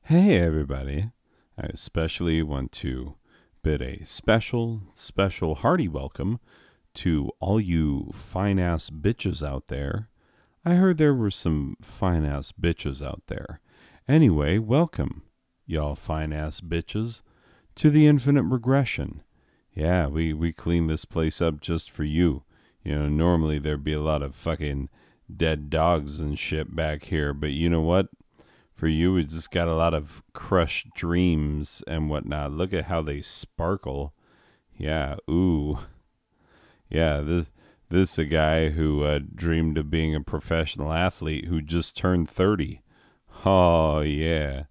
Hey everybody, I especially want to bid a special hearty welcome to all you fine ass bitches out there. I heard there were some fine ass bitches out there. Anyway, welcome, y'all fine ass bitches, to the infinite regression. Yeah, we cleaned this place up just for you. Normally there'd be a lot of fucking dead dogs and shit back here, but you know what? For you, we just got a lot of crushed dreams and whatnot. Look at how they sparkle. Yeah, ooh. Yeah, this a guy who dreamed of being a professional athlete who just turned 30. Oh, yeah.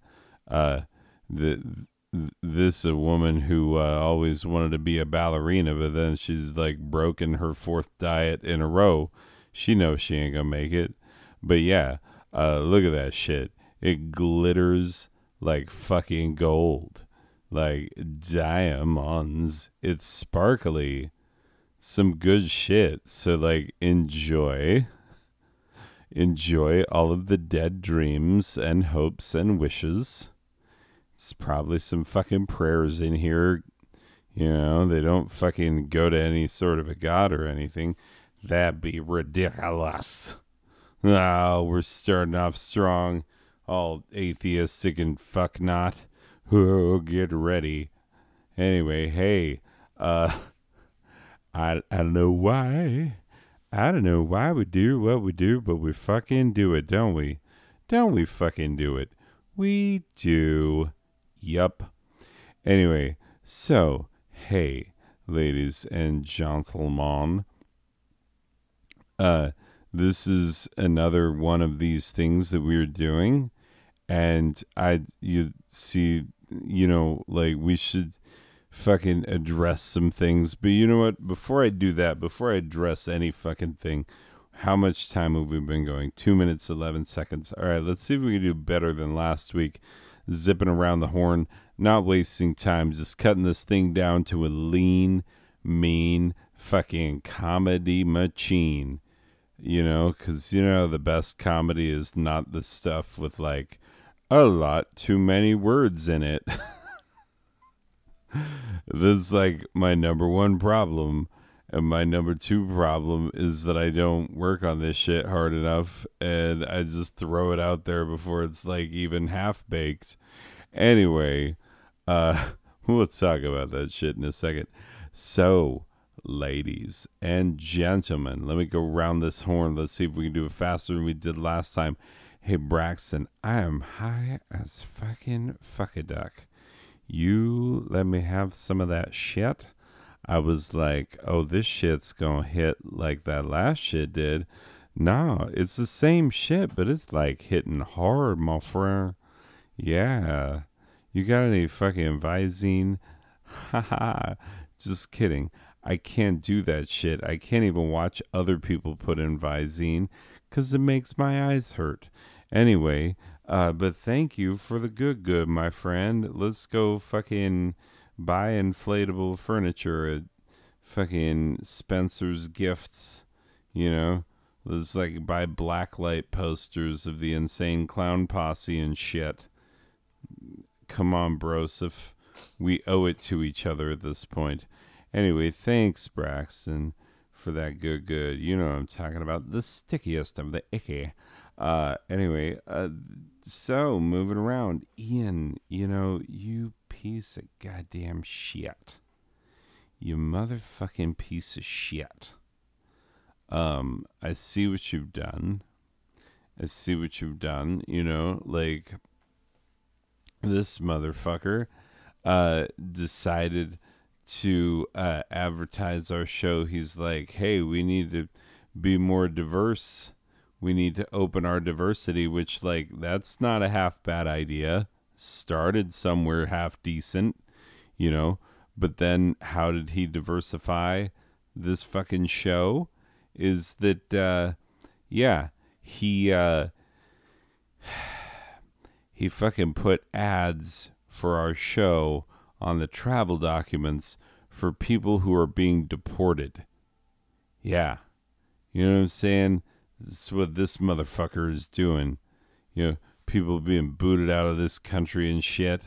Uh, this a woman who always wanted to be a ballerina, but then she's like broken her fourth diet in a row. She knows she ain't gonna make it. But yeah, look at that shit. It glitters like fucking gold, like diamonds. It's sparkly. Some good shit. So like enjoy all of the dead dreams and hopes and wishes. There's probably some fucking prayers in here. They don't fucking go to any sort of a god or anything. That'd be ridiculous. Oh, we're starting off strong. All atheistic and fuck not. Oh, get ready. Anyway, hey, I don't know why. I don't know why we do what we do, but we fucking do it, don't we? Don't we fucking do it? We do. Yup. Anyway, so, hey, ladies and gentlemen, this is another one of these things that we're doing. And you see, like we should fucking address some things. But you know what? Before I do that, before I address any fucking thing, how much time have we been going? 2 minutes, 11 seconds. All right, let's see if we can do better than last week. Zipping around the horn, not wasting time, just cutting this thing down to a lean, mean, fucking comedy machine. Because, the best comedy is not the stuff with like a lot too many words in it. This is like my number one problem. And my number two problem is that I don't work on this shit hard enough. And I just throw it out there before it's like even half baked. Anyway, we'll talk about that shit in a second. So, ladies and gentlemen, let me go around this horn. Let's see if we can do it faster than we did last time. Hey, Braxton, I am high as fucking fuckaduck. You let me have some of that shit. I was like, oh, this shit's gonna hit like that last shit did. No, it's the same shit, but it's like hitting hard, my friend. Yeah. You got any fucking Visine? Haha. Just kidding. I can't do that shit. I can't even watch other people put in Visine because it makes my eyes hurt. Anyway, but thank you for the good, my friend. Let's go fucking buy inflatable furniture at fucking Spencer's Gifts. Let's like buy blacklight posters of the Insane Clown Posse and shit. Come on, bros. If we owe it to each other at this point. Anyway, thanks, Braxton, for that good. You know what I'm talking about. The stickiest of the icky. Anyway, so moving around. Ian, you piece of goddamn shit. You motherfucking piece of shit. I see what you've done. Like this motherfucker decided to advertise our show. He's like, hey, we need to be more diverse. We need to open our diversity, which like that's not a half bad idea. Started somewhere half decent, but then how did he diversify this fucking show? Is that he fucking put ads for our show on the travel documents for people who are being deported. Yeah. You know what I'm saying? This is what this motherfucker is doing. people being booted out of this country and shit.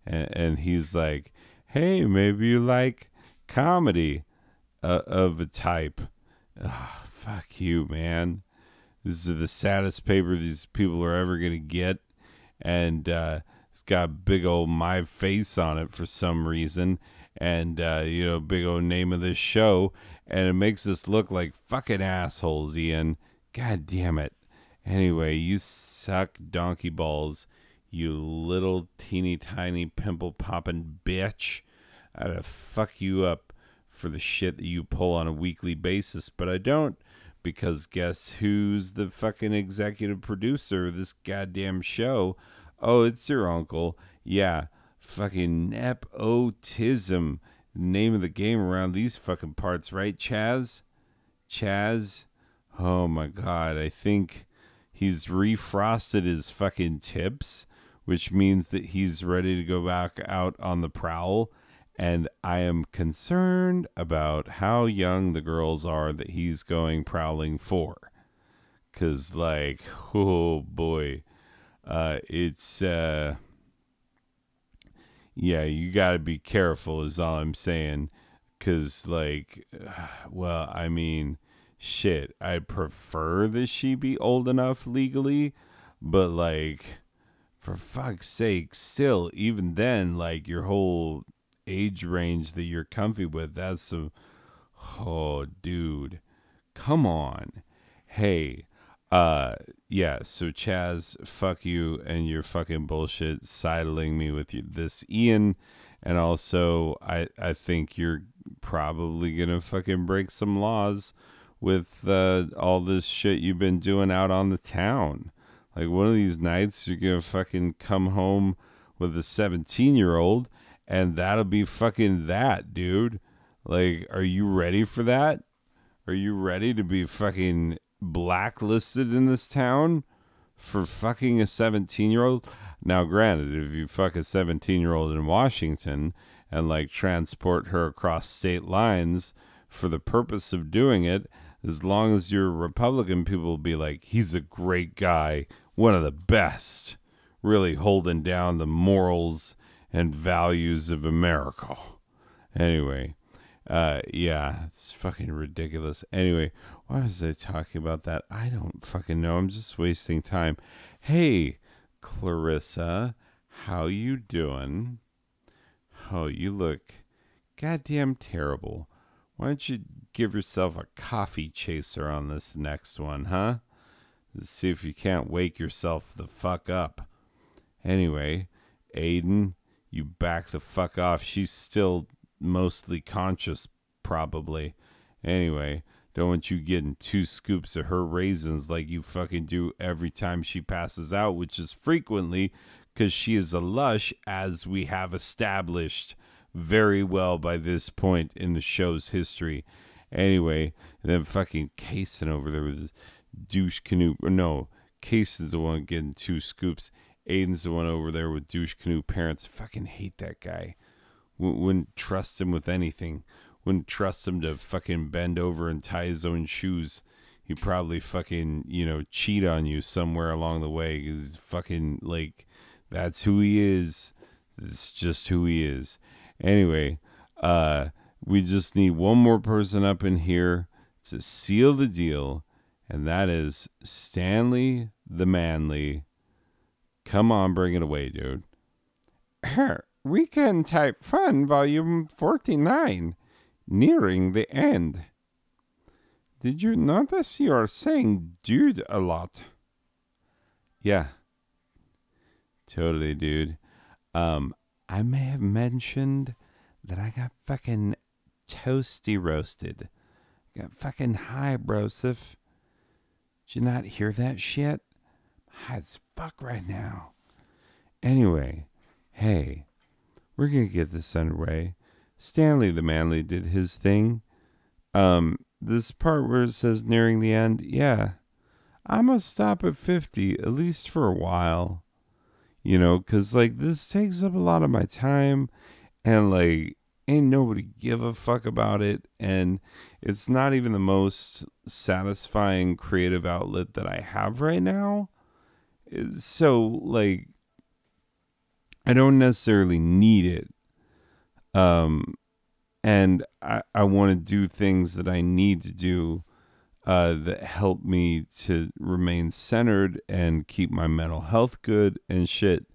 And he's like, hey, maybe you like comedy of a type. Ugh, fuck you, man. This is the saddest paper these people are ever going to get. And it's got a big old my face on it for some reason. And, big old name of this show. And it makes us look like fucking assholes, Ian. God damn it. Anyway, you suck donkey balls, you little teeny tiny pimple popping bitch. I'd fuck you up for the shit that you pull on a weekly basis, but I don't, because guess who's the fucking executive producer of this goddamn show? Oh, it's your uncle. Yeah, fucking nepotism. Name of the game around these fucking parts, right, Chaz? Chaz? Oh my god, I think he's refrosted his fucking tips, which means that he's ready to go back out on the prowl. And I am concerned about how young the girls are that he's going prowling for. 'Cause, like, oh boy, it's, yeah, you gotta be careful is all I'm saying. 'Cause, like, well, I mean, shit, I prefer that she be old enough legally, but, like, for fuck's sake, still, even then, like, your whole age range that you're comfy with, that's some, oh, dude, come on. Hey, yeah, so Chaz, fuck you and your fucking bullshit sidling me with you, this Ian, and also, I think you're probably gonna fucking break some laws with all this shit you've been doing out on the town. Like, one of these nights, you're gonna fucking come home with a 17-year-old, and that'll be fucking that, dude. Like, are you ready for that? Are you ready to be fucking blacklisted in this town for fucking a 17-year-old? Now, granted, if you fuck a 17-year-old in Washington and, like, transport her across state lines for the purpose of doing it, as long as you're Republican, people will be like, he's a great guy, one of the best, really holding down the morals and values of America. Anyway, yeah, it's fucking ridiculous. Anyway, why was I talking about that? I don't fucking know. I'm just wasting time. Hey, Clarissa, how you doing? Oh, you look goddamn terrible. Why don't you give yourself a coffee chaser on this next one, huh? Let's see if you can't wake yourself the fuck up. Anyway, Aiden, you back the fuck off. She's still mostly conscious, probably. Anyway, don't want you getting 2 scoops of her raisins like you fucking do every time she passes out, which is frequently because she is a lush, as we have established very well by this point in the show's history. Anyway, and then fucking Kaysen over there with his douche canoe. No, Kaysen's the one getting 2 scoops. Aiden's the one over there with douche canoe parents. Fucking hate that guy. Wouldn't trust him with anything. Wouldn't trust him to fucking bend over and tie his own shoes. He'd probably fucking, cheat on you somewhere along the way. 'Cause fucking, like, that's who he is. It's just who he is. Anyway, we just need one more person up in here to seal the deal, and that is Stanley the Manly. Come on, bring it away, dude. Weekend Type Fun, Volume 49, nearing the end. Did you notice you're saying dude a lot? Yeah. Totally, dude. I may have mentioned that I got fucking toasty roasted. Got fucking high, brosif. Did you not hear that shit? High as fuck right now. Anyway, hey, we're gonna get this underway. Stanley the Manly did his thing. This part where it says nearing the end, yeah, I'm gonna stop at 50, at least for a while. Because, like, this takes up a lot of my time, and, like, ain't nobody give a fuck about it, and it's not even the most satisfying creative outlet that I have right now. So, like, I don't necessarily need it. And I want to do things that I need to do that help me to remain centered and keep my mental health good and shit.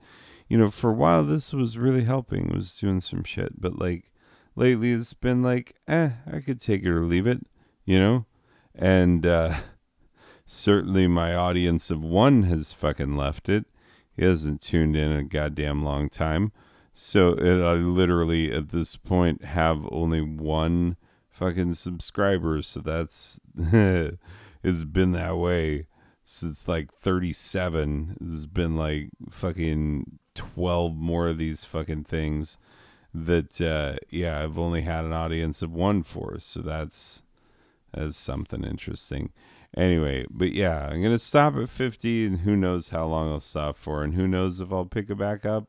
You know, for a while, this was really helping. It was doing some shit. But, like, lately it's been like, I could take it or leave it, you know? And certainly my audience of one has fucking left it. He hasn't tuned in a goddamn long time. So I literally, at this point, have only one fucking subscriber. So that's, it's been that way since like 37. There's been like fucking 12 more of these fucking things that, yeah, I've only had an audience of one for. So that's something interesting. Anyway, but yeah, I'm going to stop at 50 and who knows how long I'll stop for and who knows if I'll pick it back up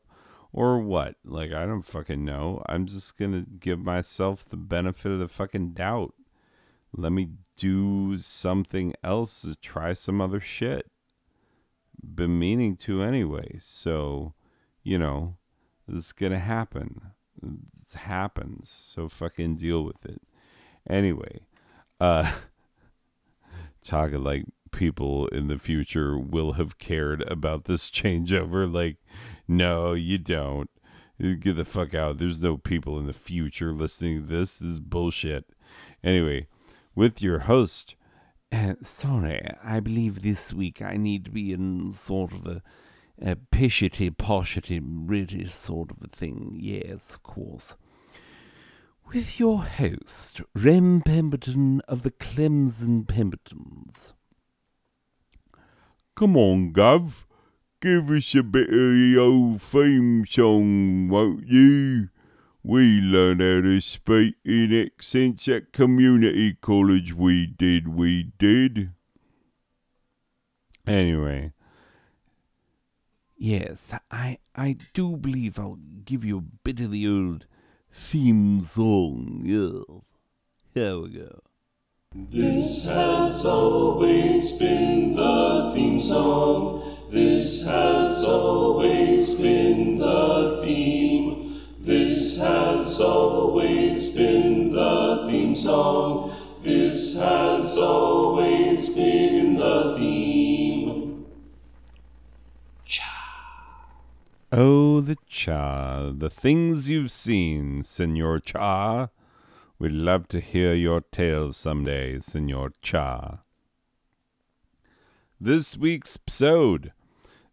or what. Like, I don't fucking know. I'm just going to give myself the benefit of the fucking doubt. Let me do something else to try some other shit. Been meaning to anyway. So, you know, this is going to happen. It happens. So fucking deal with it. Anyway, talking like people in the future will have cared about this changeover. Like, no, you don't. Get the fuck out. There's no people in the future listening to this. This is bullshit. Anyway, with your host. Sorry, I believe this week I need to be in sort of a pishity-poshity British sort of a thing. Yes, of course. With your host, Rem Pemberton of the Clems and Pembertons. Come on, Gov. Give us a bit of the old theme song, won't you? We learned how to speak in accents at community college. We did. Anyway. Yes, I do believe I'll give you a bit of the old theme song. Yeah. Here we go. This has always been the theme song. This has always been the theme. This has always been the theme song. This has always been the theme. Cha. Oh, the cha. The things you've seen, Senor Cha. We'd love to hear your tales someday, Senor Cha. This week's episode.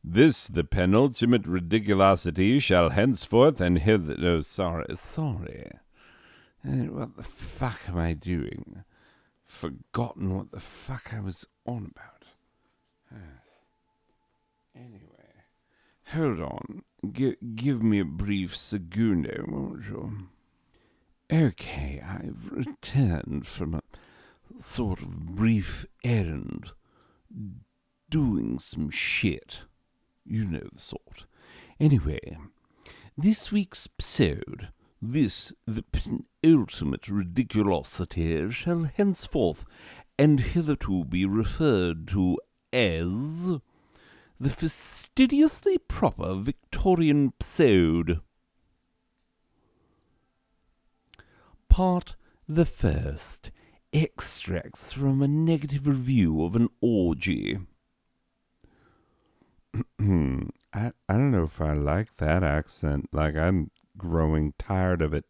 This, the penultimate ridiculosity, shall henceforth and hither... Oh, sorry. What the fuck am I doing? Forgotten what the fuck I was on about. Anyway, hold on. Give me a brief segundo, won't you? Okay, I've returned from a sort of brief errand, doing some shit. You know the sort. Anyway, this week's episode, this, the penultimate ridiculosity, shall henceforth and hitherto be referred to as the fastidiously proper Victorian episode. Part the first. Extracts from a negative review of an orgy. I don't know if I like that accent. Like, I'm growing tired of it.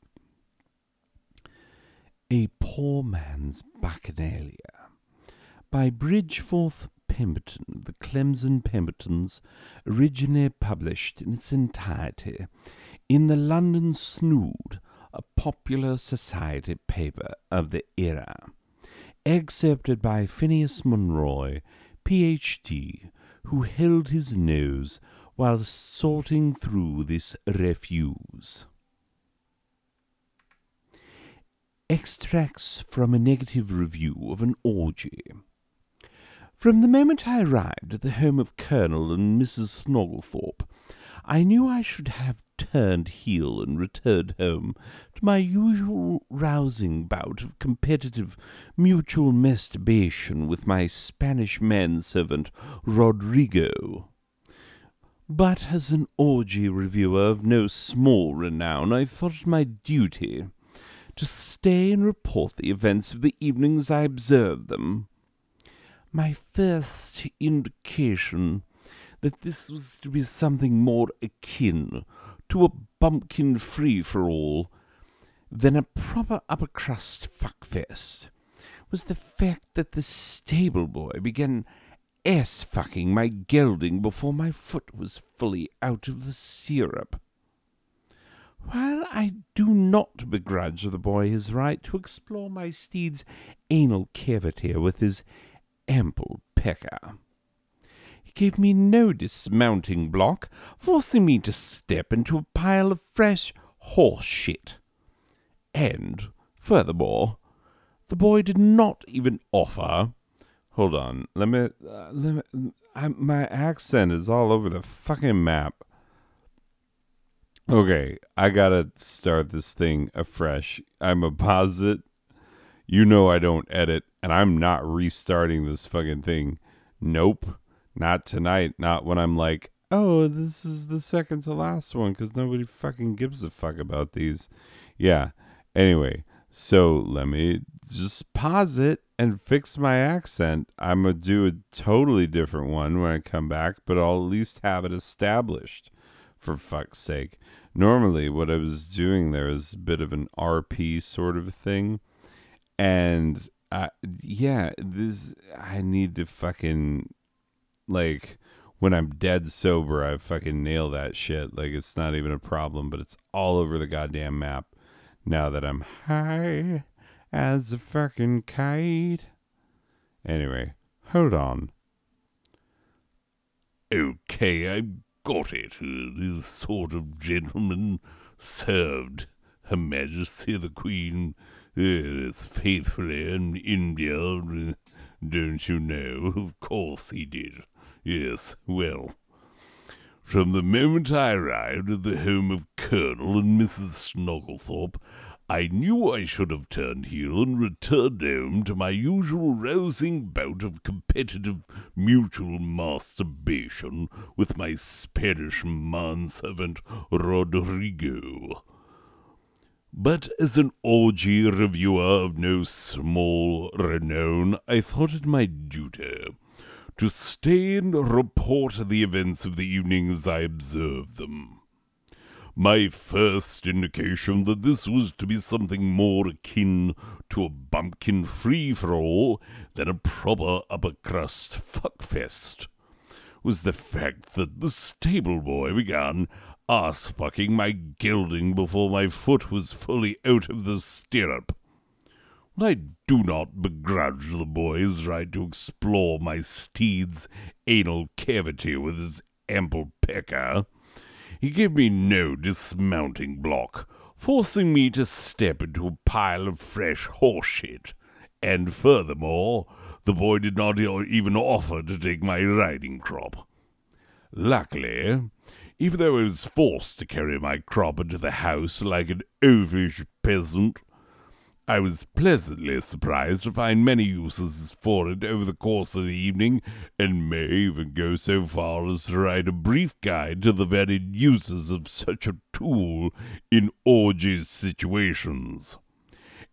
A Poor Man's Bacchanalia by Bridgeforth Pemberton of the Clems and Pembertons, originally published in its entirety in the London Snood, a popular society paper of the era, excerpted by Phineas Monroy, Ph.D., who held his nose while sorting through this refuse. Extracts from a negative review of an orgy. From the moment I arrived at the home of Colonel and Mrs. Snogglethorpe, I knew I should have turned heel and returned home to my usual rousing bout of competitive mutual masturbation with my Spanish manservant Rodrigo. But as an orgy reviewer of no small renown, I thought it my duty to stay and report the events of the evening as I observed them. My first indication that this was to be something more akin to a bumpkin free-for-all than a proper upper-crust fuckfest was the fact that the stable boy began ass-fucking my gelding before my foot was fully out of the stirrup. While I do not begrudge the boy his right to explore my steed's anal cavity with his ample pecker, he gave me no dismounting block, forcing me to step into a pile of fresh horse shit. And, furthermore, the boy did not even offer... Hold on, my accent is all over the fucking map. Okay, I gotta start this thing afresh. I'm a posit. You know I don't edit, and I'm not restarting this fucking thing. Nope, not tonight. Not when I'm like, oh, this is the second to last one, because nobody fucking gives a fuck about these. Yeah, anyway, so let me just pause it and fix my accent. I'm gonna do a totally different one when I come back, but I'll at least have it established, for fuck's sake. Normally, what I was doing there is a bit of an RP sort of thing. And, yeah, I need to fucking, like, when I'm dead sober, I fucking nail that shit. Like, it's not even a problem, but it's all over the goddamn map now that I'm high as a fucking kite. Anyway, hold on. Okay, I've got it. This sort of gentleman served Her Majesty the Queen as faithfully in India, don't you know? Of course he did. Yes, well, from the moment I arrived at the home of Colonel and Mrs. Snogglethorpe, I knew I should have turned heel and returned home to my usual rousing bout of competitive mutual masturbation with my Spanish manservant Rodrigo. But as an orgy reviewer of no small renown, I thought it my duty to stay and report the events of the evening as I observed them. My first indication that this was to be something more akin to a bumpkin free-for-all than a proper upper-crust fuckfest was the fact that the stable boy began ass-fucking my gelding before my foot was fully out of the stirrup. I do not begrudge the boy's right to explore my steed's anal cavity with his ample pecker. He gave me no dismounting block, forcing me to step into a pile of fresh horse shit. And furthermore, the boy did not even offer to take my riding crop. Luckily, even though I was forced to carry my crop into the house like an oafish peasant, I was pleasantly surprised to find many uses for it over the course of the evening, and may even go so far as to write a brief guide to the varied uses of such a tool in orgy situations.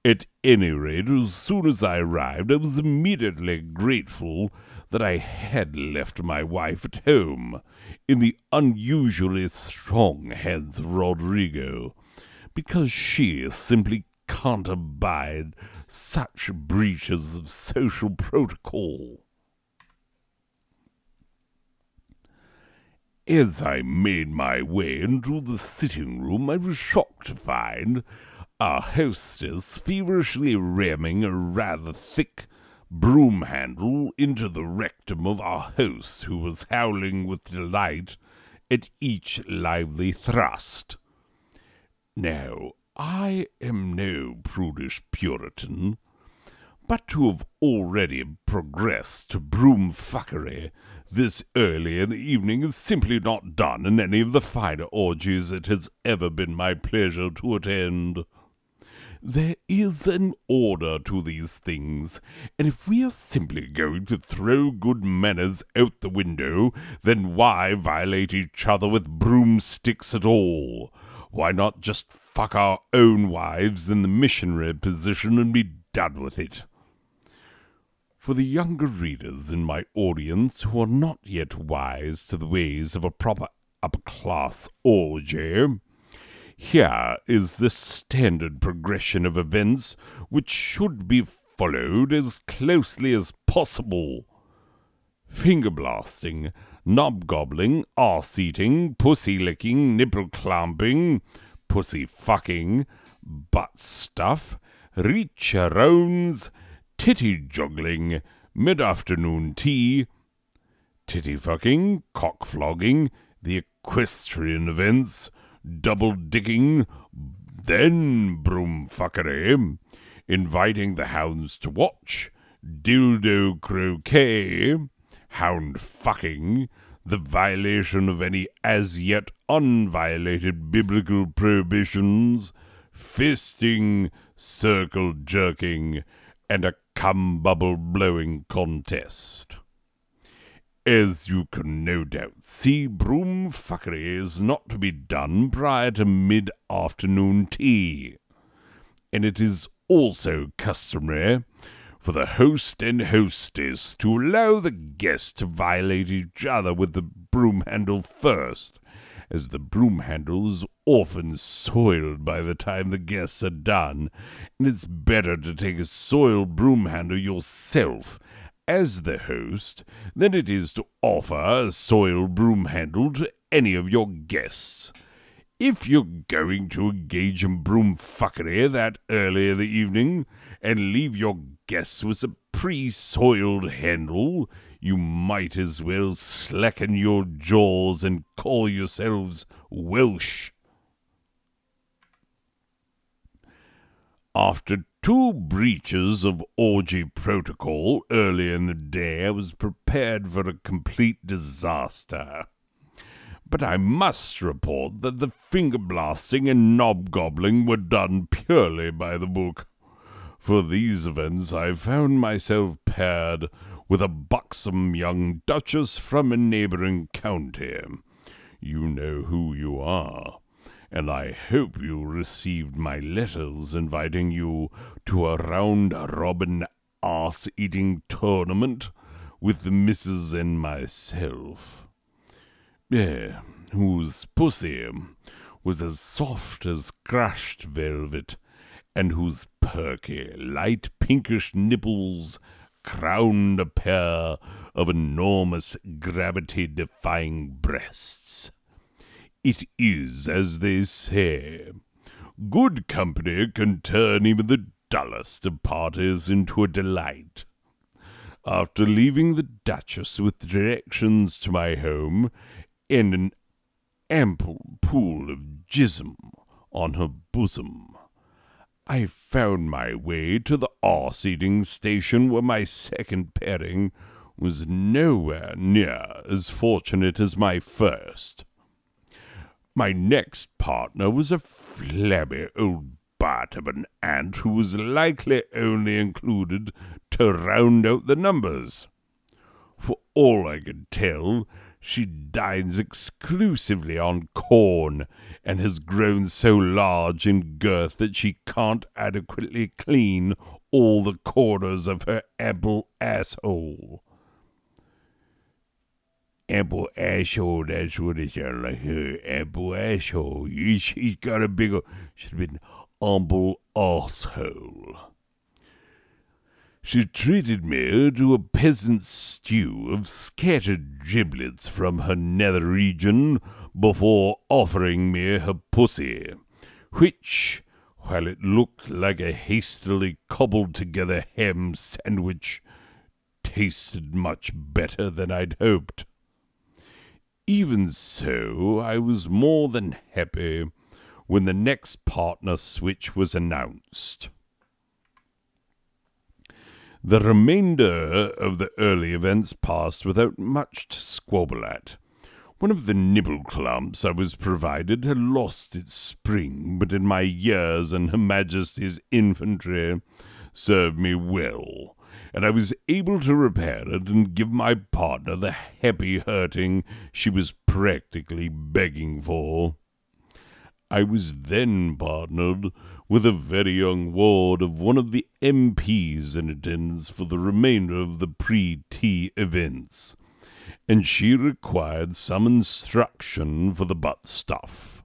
At any rate, as soon as I arrived, I was immediately grateful that I had left my wife at home, in the unusually strong hands of Rodrigo, because she simply can't abide such breaches of social protocol. As I made my way into the sitting room, I was shocked to find our hostess feverishly ramming a rather thick broom handle into the rectum of our host, who was howling with delight at each lively thrust. Now, I am no prudish Puritan, but to have already progressed to broom fuckery this early in the evening is simply not done in any of the finer orgies it has ever been my pleasure to attend. There is an order to these things, and if we are simply going to throw good manners out the window, then why violate each other with broomsticks at all? Why not just fuck our own wives in the missionary position and be done with it? For the younger readers in my audience who are not yet wise to the ways of a proper upper-class orgy, here is the standard progression of events which should be followed as closely as possible. Finger blasting, knob gobbling, arse eating, pussy licking, nipple clamping, pussy fucking, butt stuff, reach-arounds, titty juggling, mid-afternoon tea, titty fucking, cock flogging, the equestrian events, double digging, then broom fuckery, inviting the hounds to watch, dildo croquet, hound fucking, the violation of any as yet unviolated biblical prohibitions, fisting, circle jerking, and a cum bubble blowing contest. As you can no doubt see, broom fuckery is not to be done prior to mid-afternoon tea, and it is also customary for the host and hostess to allow the guests to violate each other with the broom handle first, as the broom handle is often soiled by the time the guests are done, and it's better to take a soiled broom handle yourself as the host than it is to offer a soiled broom handle to any of your guests. If you're going to engage in broom fuckery that early in the evening and leave your guests with a pre-soiled handle, you might as well slacken your jaws and call yourselves Welsh. After 2 breaches of orgy protocol early in the day, I was prepared for a complete disaster. But I must report that the finger blasting and knob gobbling were done purely by the book. For these events I found myself paired with a buxom young duchess from a neighboring county. You know who you are, and I hope you received my letters inviting you to a round-robin arse-eating tournament with the missus and myself. Whose pussy was as soft as crushed velvet, and whose perky, light pinkish nipples crowned a pair of enormous gravity-defying breasts. It is, as they say, good company can turn even the dullest of parties into a delight. After leaving the Duchess with directions to my home and an ample pool of jism on her bosom, I found my way to the arse-eating station, where my second pairing was nowhere near as fortunate as my first. My next partner was a flabby old bat of an aunt who was likely only included to round out the numbers. For all I could tell, she dines exclusively on corn, and has grown so large in girth that she can't adequately clean all the corners of her ample asshole. Ample asshole, that's what it sounds like, her ample asshole. She's got a big, she's been ample asshole. She treated me to a peasant stew of scattered giblets from her nether region before offering me her pussy, which, while it looked like a hastily cobbled-together ham sandwich, tasted much better than I'd hoped. Even so, I was more than happy when the next partner switch was announced. The remainder of the early events passed without much to squabble at, One of the nibble clumps I was provided had lost its spring, but in my years and Her Majesty's infantry served me well, and I was able to repair it and give my partner the happy hurting she was practically begging for. I was then partnered with a very young ward of one of the MPs in attendance for the remainder of the pre-tea events, and she required some instruction for the butt stuff,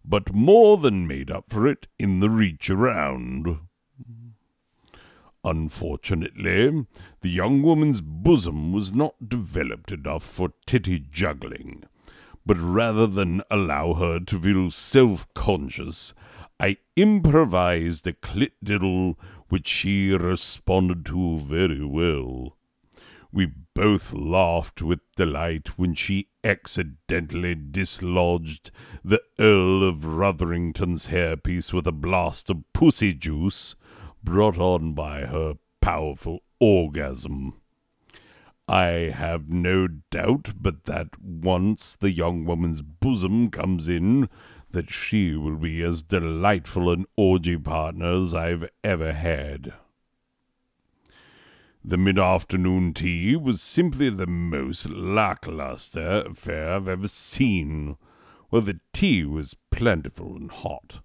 but more than made up for it in the reach around. Unfortunately, the young woman's bosom was not developed enough for titty juggling, but rather than allow her to feel self-conscious, I improvised a clit diddle which she responded to very well. We both laughed with delight when she accidentally dislodged the Earl of Rotherington's hairpiece with a blast of pussy juice brought on by her powerful orgasm. I have no doubt but that once the young woman's bosom comes in, that she will be as delightful an orgy partner as I've ever had. The mid-afternoon tea was simply the most lackluster affair I've ever seen. Well, the tea was plentiful and hot.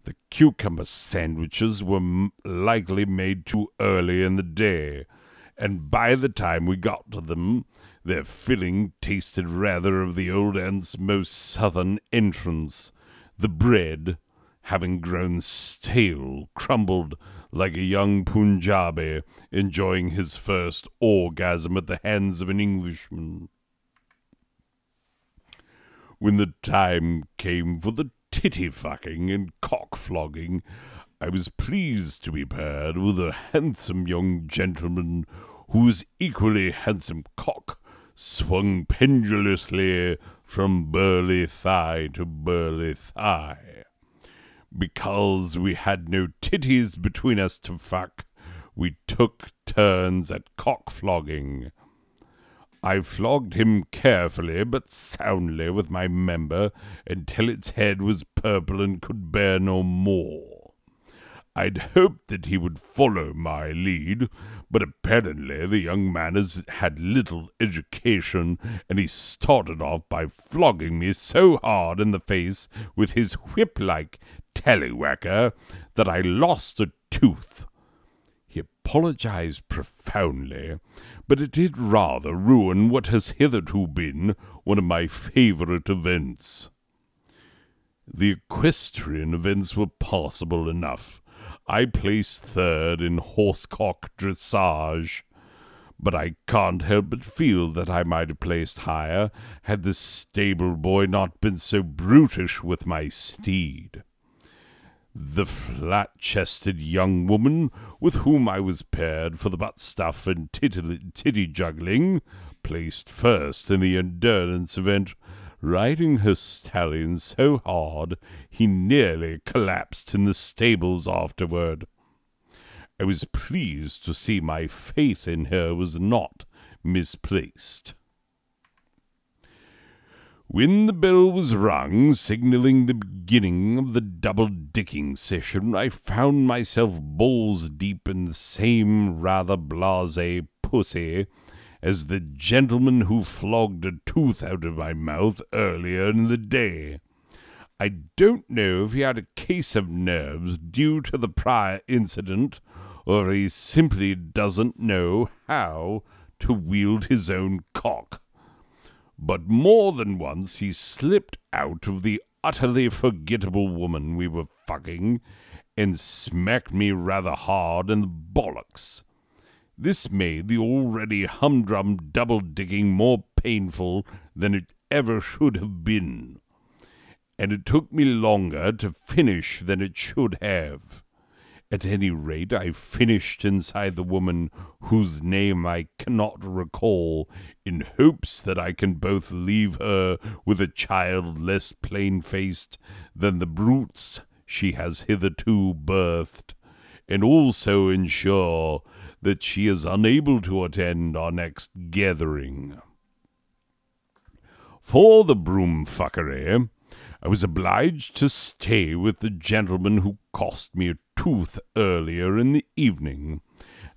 The cucumber sandwiches were likely made too early in the day, and by the time we got to them, their filling tasted rather of the old aunt's most southern entrance, the bread, having grown stale, crumbled like a young Punjabi enjoying his first orgasm at the hands of an Englishman. When the time came for the titty-fucking and cock-flogging, I was pleased to be paired with a handsome young gentleman whose equally handsome cock swung pendulously from burly thigh to burly thigh. Because we had no titties between us to fuck, we took turns at cock-flogging. I flogged him carefully but soundly with my member until its head was purple and could bear no more. I'd hoped that he would follow my lead, but apparently the young man has had little education, and he started off by flogging me so hard in the face with his whip-like tallywhacker that I lost a tooth. He apologized profoundly, but it did rather ruin what has hitherto been one of my favorite events. The equestrian events were passable enough. I placed third in horsecock dressage, but I can't help but feel that I might have placed higher had the stable boy not been so brutish with my steed. The flat-chested young woman with whom I was paired for the butt stuff and titty juggling placed first in the endurance event, riding her stallion so hard he nearly collapsed in the stables afterward. I was pleased to see my faith in her was not misplaced. When the bell was rung, signaling the beginning of the double-dicking session, I found myself balls deep in the same rather blasé pussy as the gentleman who flogged a tooth out of my mouth earlier in the day. I don't know if he had a case of nerves due to the prior incident, or he simply doesn't know how to wield his own cock. But more than once he slipped out of the utterly forgettable woman we were fucking and smacked me rather hard in the bollocks. This made the already humdrum double-digging more painful than it ever should have been, and it took me longer to finish than it should have. At any rate, I finished inside the woman whose name I cannot recall, in hopes that I can both leave her with a child less plain-faced than the brutes she has hitherto birthed, and also ensure that she is unable to attend our next gathering. For the broom fuckery, I was obliged to stay with the gentleman who cost me a tooth earlier in the evening.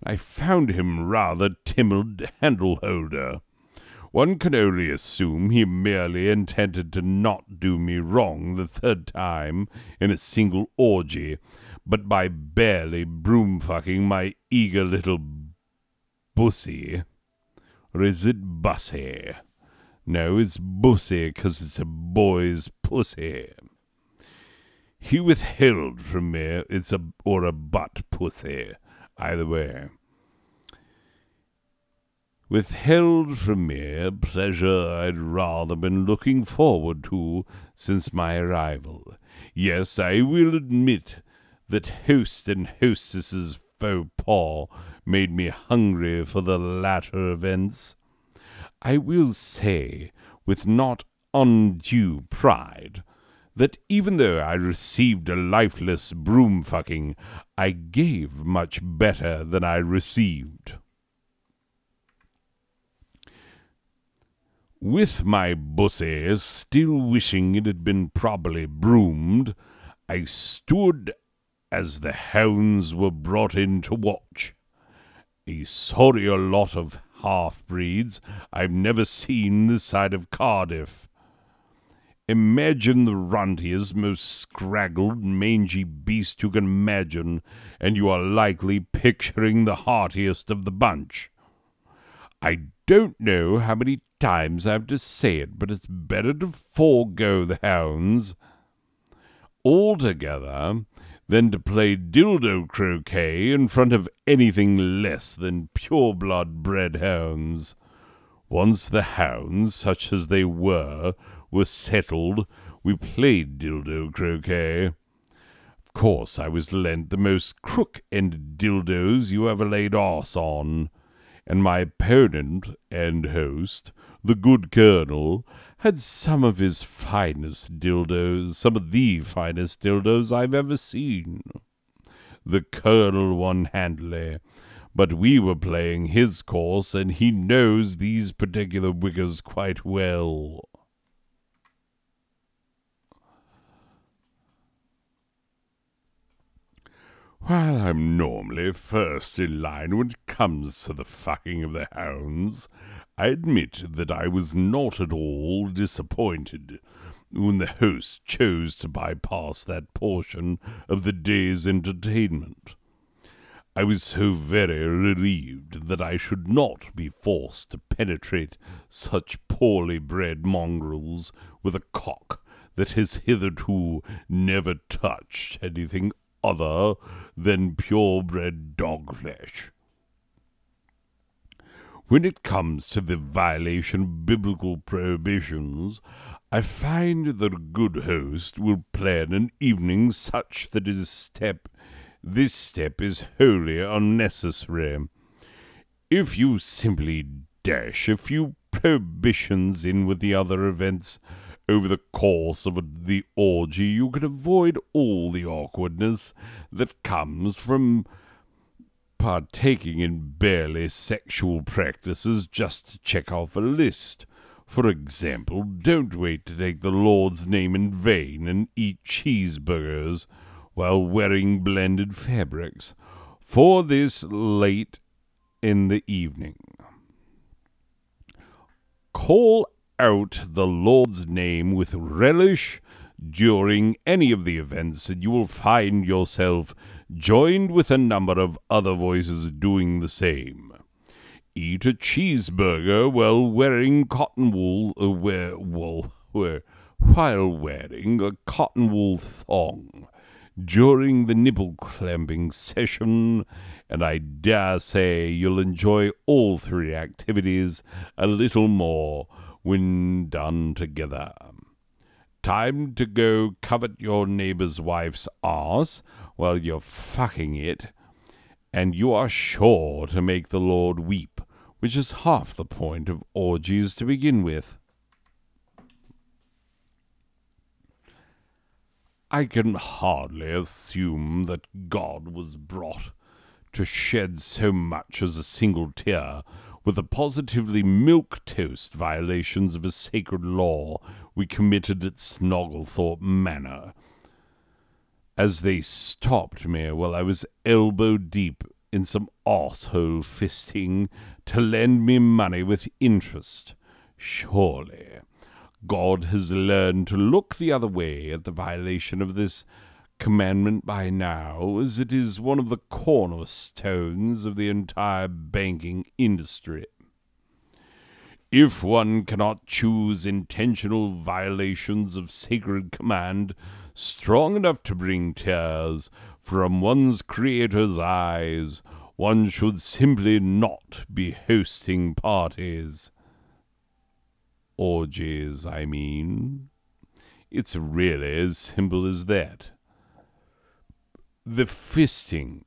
I found him rather timid handle-holder. One can only assume he merely intended to not do me wrong the third time in a single orgy, but by barely broom-fucking my eager little bussy. Or is it bussy? No, it's bussy, 'cause it's a boy's pussy. He withheld from me, or a butt pussy, either way. Withheld from me a pleasure I'd rather been looking forward to since my arrival. Yes, I will admit that host and hostess's faux pas made me hungry for the latter events. I will say, with not undue pride, that even though I received a lifeless broom-fucking, I gave much better than I received. With my bussy still wishing it had been properly broomed, I stood as the hounds were brought in to watch. A sorrier lot of half-breeds I've never seen this side of Cardiff. Imagine the runtiest, most scraggled, mangy beast you can imagine, and you are likely picturing the heartiest of the bunch. I don't know how many times I have to say it, but it's better to forego the hounds altogether than to play dildo croquet in front of anything less than pure-blood bred hounds. Once the hounds, such as they were settled, we played dildo croquet. Of course, I was lent the most crook-ended dildos you ever laid arse on, and my opponent and host, the good colonel, had some of the finest dildos I've ever seen. The colonel won handily, but we were playing his course, and he knows these particular wiggers quite well. While I'm normally first in line when it comes to the fucking of the hounds, I admit that I was not at all disappointed when the host chose to bypass that portion of the day's entertainment. I was so very relieved that I should not be forced to penetrate such poorly bred mongrels with a cock that has hitherto never touched anything other than purebred dog flesh. When it comes to the violation of biblical prohibitions, I find that a good host will plan an evening such that this step is wholly unnecessary. If you simply dash a few prohibitions in with the other events over the course of the orgy, you can avoid all the awkwardness that comes from partaking in barely sexual practices just to check off a list. For example, don't wait to take the Lord's name in vain and eat cheeseburgers while wearing blended fabrics, for this late in the evening. Call out the Lord's name with relish during any of the events, and you will find yourself joined with a number of other voices doing the same. Eat a cheeseburger while wearing while wearing a cotton wool thong during the nipple clamping session, and I dare say you'll enjoy all three activities a little more when done together. Time to go covet your neighbor's wife's arse while you're fucking it, and you are sure to make the Lord weep, which is half the point of orgies to begin with. I can hardly assume that God was brought to shed so much as a single tear with the positively milquetoast violations of a sacred law we committed at Snogglethorpe Manor, as they stopped me while I was elbow deep in some arsehole fisting to lend me money with interest. Surely God has learned to look the other way at the violation of this commandment by now, as it is one of the cornerstones of the entire banking industry. If one cannot choose intentional violations of sacred command strong enough to bring tears from one's Creator's eyes, one should simply not be hosting parties. Orgies, I mean. It's really as simple as that. The fisting,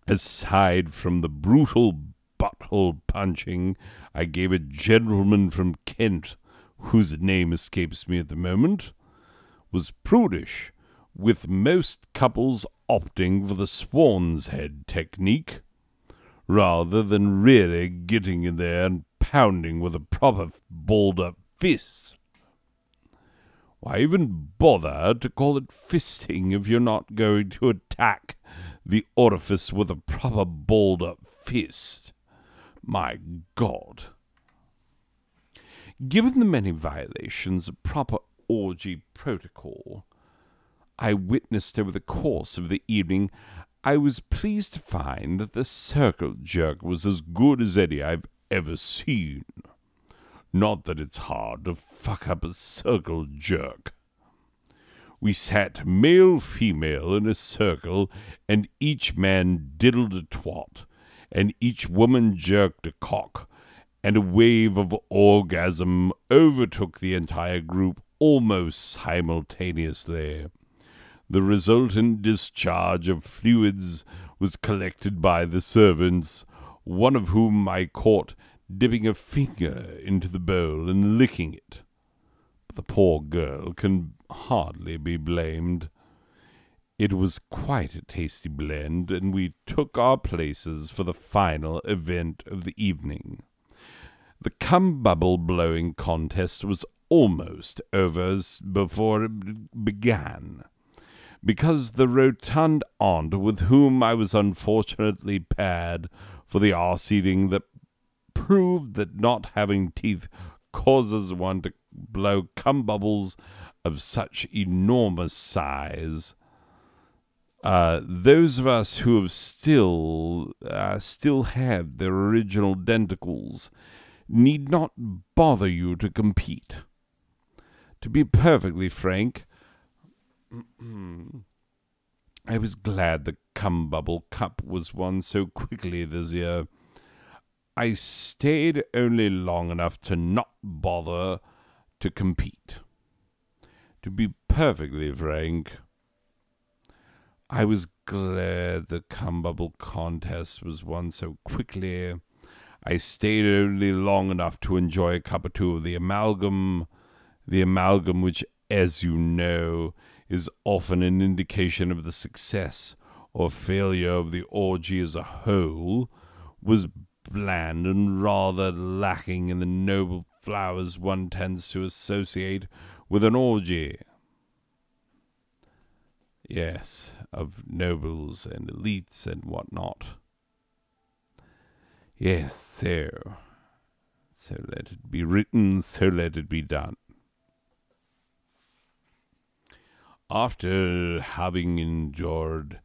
aside from the brutal butthole punching I gave a gentleman from Kent, whose name escapes me at the moment, was prudish, with most couples opting for the swan's head technique, rather than really getting in there and pounding with a proper balled-up fist. Why even bother to call it fisting if you're not going to attack the orifice with a proper balled-up fist? My God. Given the many violations of proper orgy protocol I witnessed over the course of the evening, I was pleased to find that the circle jerk was as good as any I've ever seen. Not that it's hard to fuck up a circle jerk. We sat male-female in a circle, and each man diddled a twat, and each woman jerked a cock, and a wave of orgasm overtook the entire group almost simultaneously. The resultant discharge of fluids was collected by the servants, one of whom I caught dipping a finger into the bowl and licking it. But the poor girl can hardly be blamed. It was quite a tasty blend, and we took our places for the final event of the evening. The cum-bubble blowing contest was almost over before it began, because the rotund aunt with whom I was unfortunately paired for the arse-eating that proved that not having teeth causes one to blow cum-bubbles of such enormous size. Those of us who have still have their original denticles need not bother you to compete. To be perfectly frank, I was glad the cum-bubble cup was won so quickly this year. I stayed only long enough to not bother to compete. To be perfectly frank, I was glad the cum-bubble contest was won so quickly. I stayed only long enough to enjoy a cup or two of the amalgam which, as you know, is often an indication of the success or failure of the orgy as a whole, was bland and rather lacking in the noble flowers one tends to associate with an orgy. Yes, of nobles and elites and whatnot. Yes, so let it be written, so let it be done. After having endured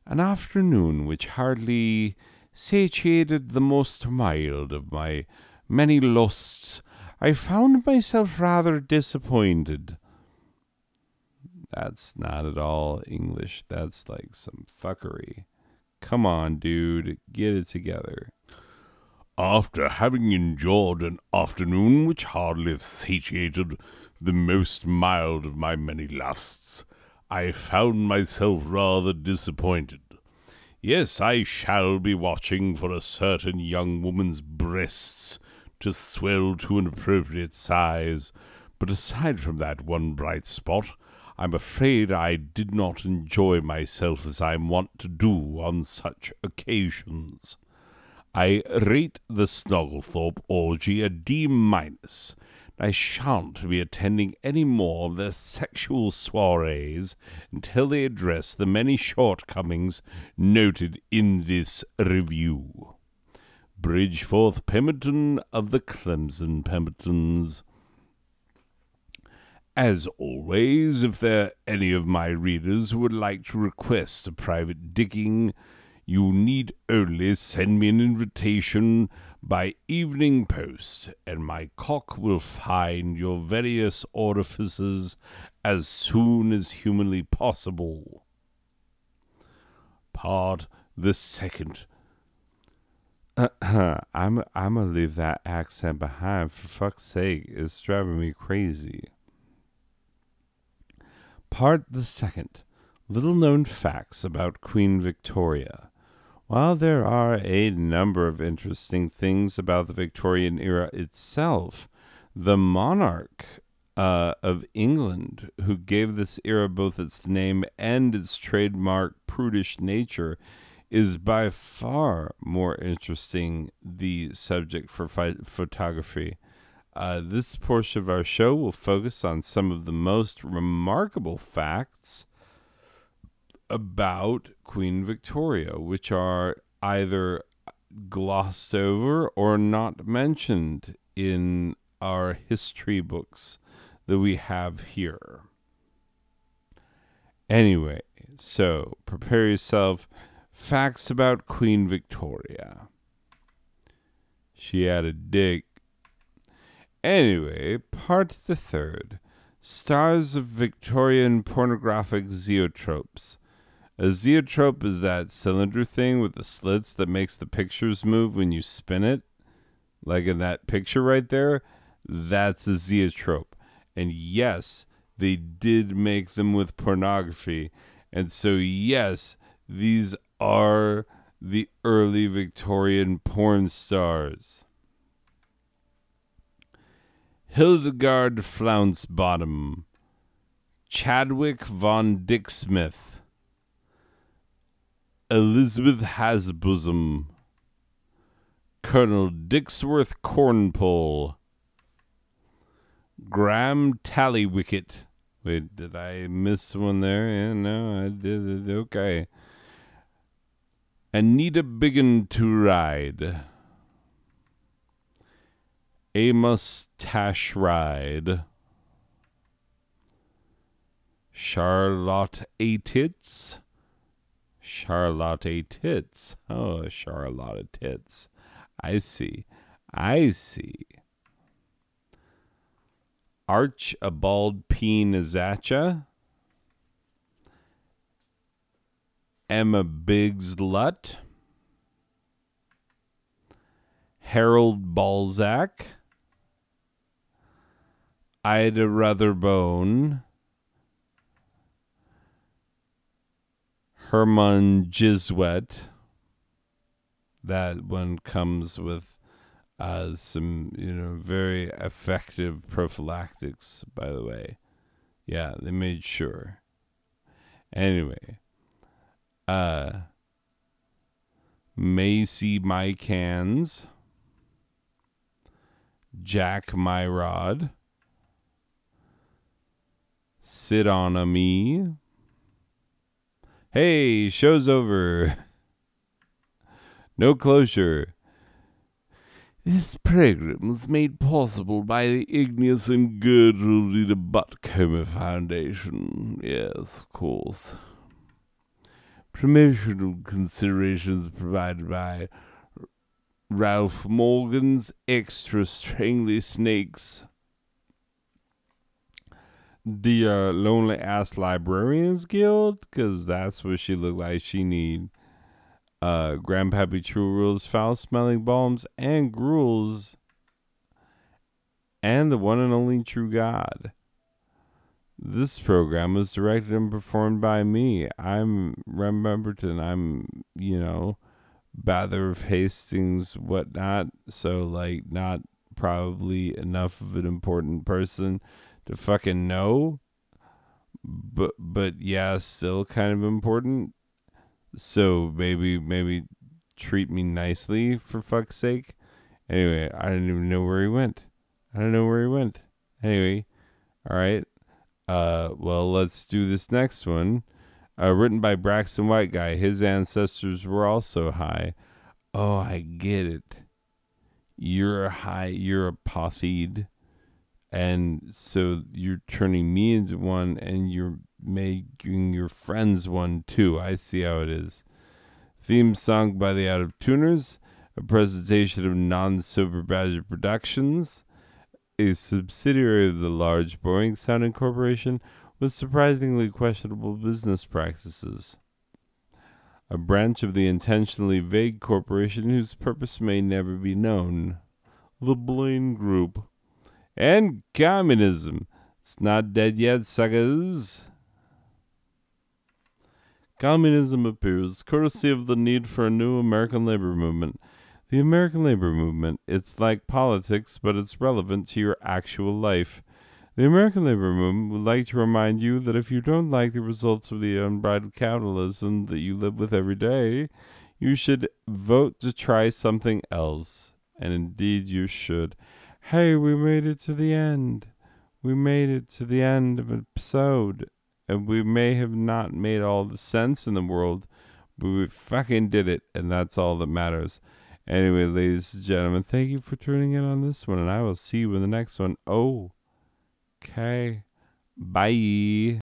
an afternoon which hardly satiated the most mild of my many lusts, I found myself rather disappointed. That's not at all English. That's like some fuckery. Come on, dude. Get it together. After having endured an afternoon which hardly satiated the most mild of my many lusts, I found myself rather disappointed. Yes, I shall be watching for a certain young woman's breasts to swell to an appropriate size, but aside from that one bright spot, I'm afraid I did not enjoy myself as I'm wont to do on such occasions. I rate the Snogglethorpe orgy a D minus. I shan't be attending any more of their sexual soirees until they address the many shortcomings noted in this review. Bridgeforth Pemberton of the Clemson Pembertons. As always, if there are any of my readers who would like to request a private digging, you need only send me an invitation by evening post, and my cock will find your various orifices as soon as humanly possible. Part the second. I'm gonna leave that accent behind, for fuck's sake. It's driving me crazy. Part the second. Little known facts about Queen Victoria. While there are a number of interesting things about the Victorian era itself, the monarch of England, who gave this era both its name and its trademark prudish nature, is by far more interesting the subject for photography. This portion of our show will focus on some of the most remarkable facts about Queen Victoria, which are either glossed over or not mentioned in our history books that we have here. Anyway, so prepare yourself. Facts about Queen Victoria. She had a dick. Anyway, part the third. Stars of Victorian pornographic zoetropes. A zoetrope is that cylinder thing with the slits that makes the pictures move when you spin it. Like in that picture right there. That's a zoetrope. And yes, they did make them with pornography. And so yes, these are the early Victorian porn stars. Hildegard Flouncebottom, Chadwick von Dicksmith, Elizabeth Hasbosom, Colonel Dicksworth Cornpole, Graham Tallywicket. Wait, did I miss one there? Yeah, no, I did. Okay. Anita Biggin to Ride, A Mustache Ride, Charlotte A. Tits. Charlotte A. Tits. Oh, Charlotte Tits. I see. Archibald P. Nazacha. Emma Biggs Lutt. Harold Balzac. Ida Rutherbone. Herman Giswet. That one comes with some, very effective prophylactics, by the way. Yeah, they made sure. Anyway. Macy Mycans. Jack Myrod. Sit on a Me. Hey, show's over. No closure. This program was made possible by the Igneous and Gertrude Buttcomer Foundation. Yes, of course. Promotional considerations provided by Ralph Morgan's Extra Strangly Snakes. The Lonely Ass Librarians Guild, because that's what she looked like she need. Grandpappy True Rules, Foul Smelling Balms, and Gruels, and the one and only True God. This program was directed and performed by me. I'm Rem Pemberton. I'm, Bather of Hastings, whatnot. So, not probably enough of an important person to fucking know. But yeah, still kind of important. So maybe treat me nicely, for fuck's sake. Anyway, I didn't even know where he went. I don't know where he went. Anyway, all right. Well, let's do this next one. Written by Braxton White Guy. His ancestors were also high. Oh, I get it. You're high. You're a Pothede. And so you're turning me into one, and you're making your friends one too. I see how it is. Theme song by the Out of Tuners, a presentation of Non-Sober Badger Productions, a subsidiary of the large Boring Sounding Corporation with surprisingly questionable business practices. A branch of the intentionally vague corporation whose purpose may never be known. The Blaine Group. And communism. It's not dead yet, suckers. Communism appears courtesy of the need for a new American labor movement. The American labor movement, it's like politics, but it's relevant to your actual life. The American labor movement would like to remind you that if you don't like the results of the unbridled capitalism that you live with every day, you should vote to try something else. And indeed you should. Hey, we made it to the end. We made it to the end of an episode. And we may have not made all the sense in the world, but we fucking did it, and that's all that matters. Anyway, ladies and gentlemen, thank you for tuning in on this one, and I will see you in the next one. Oh, okay. Bye.